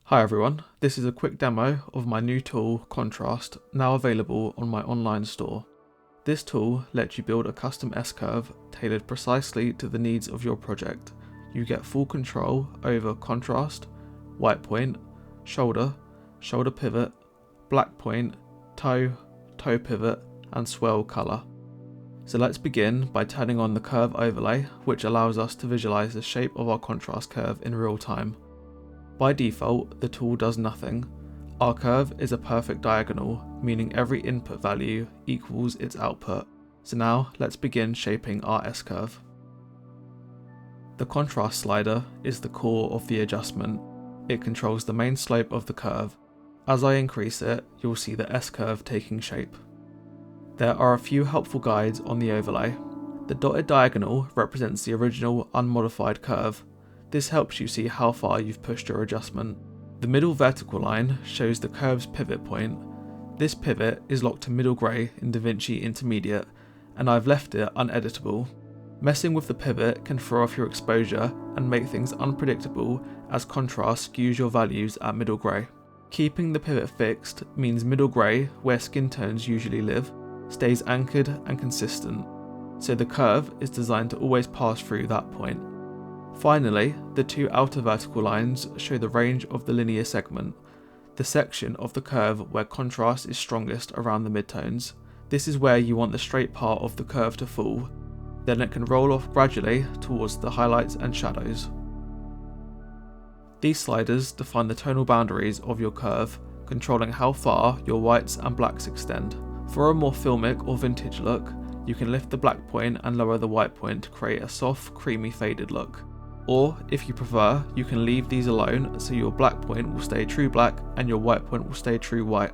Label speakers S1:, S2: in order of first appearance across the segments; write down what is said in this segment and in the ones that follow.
S1: Hi everyone, this is a quick demo of my new tool, Contrast, now available on my online store. This tool lets you build a custom S-curve tailored precisely to the needs of your project. You get full control over contrast, white point, shoulder, shoulder pivot, black point, toe, toe pivot, and swell colour. So let's begin by turning on the curve overlay, which allows us to visualize the shape of our contrast curve in real time. By default, the tool does nothing. Our curve is a perfect diagonal, meaning every input value equals its output. So now let's begin shaping our S-curve. The contrast slider is the core of the adjustment. It controls the main slope of the curve. As I increase it, you'll see the S-curve taking shape. There are a few helpful guides on the overlay. The dotted diagonal represents the original unmodified curve. This helps you see how far you've pushed your adjustment. The middle vertical line shows the curve's pivot point. This pivot is locked to middle grey in DaVinci Intermediate, and I've left it uneditable. Messing with the pivot can throw off your exposure and make things unpredictable as contrast skews your values at middle grey. Keeping the pivot fixed means middle grey, where skin tones usually live, stays anchored and consistent, so the curve is designed to always pass through that point. Finally, the two outer vertical lines show the range of the linear segment, the section of the curve where contrast is strongest around the midtones. This is where you want the straight part of the curve to fall, then it can roll off gradually towards the highlights and shadows. These sliders define the tonal boundaries of your curve, controlling how far your whites and blacks extend. For a more filmic or vintage look, you can lift the black point and lower the white point to create a soft, creamy faded look. Or, if you prefer, you can leave these alone so your black point will stay true black and your white point will stay true white.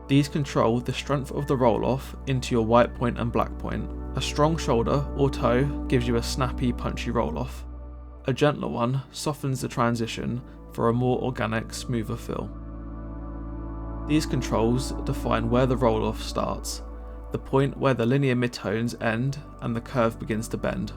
S1: These control the strength of the roll-off into your white point and black point. A strong shoulder or toe gives you a snappy, punchy roll-off. A gentler one softens the transition for a more organic, smoother feel. These controls define where the roll-off starts, the point where the linear midtones end and the curve begins to bend.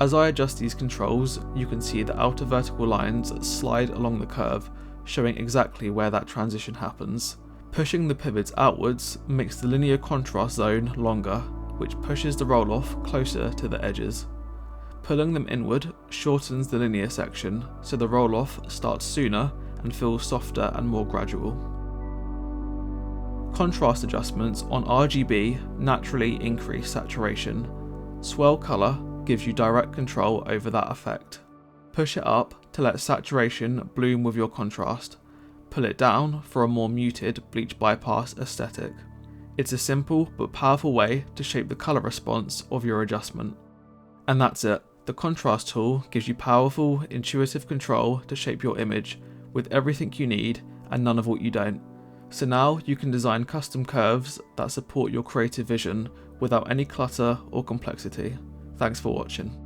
S1: As I adjust these controls, you can see the outer vertical lines slide along the curve, showing exactly where that transition happens. Pushing the pivots outwards makes the linear contrast zone longer, which pushes the roll-off closer to the edges. Pulling them inward shortens the linear section, so the roll-off starts sooner and feels softer and more gradual. Contrast adjustments on RGB naturally increase saturation. Swell Colour gives you direct control over that effect. Push it up to let saturation bloom with your contrast. Pull it down for a more muted bleach bypass aesthetic. It's a simple but powerful way to shape the colour response of your adjustment. And that's it. The contrast tool gives you powerful, intuitive control to shape your image with everything you need and none of what you don't. So now you can design custom curves that support your creative vision without any clutter or complexity. Thanks for watching.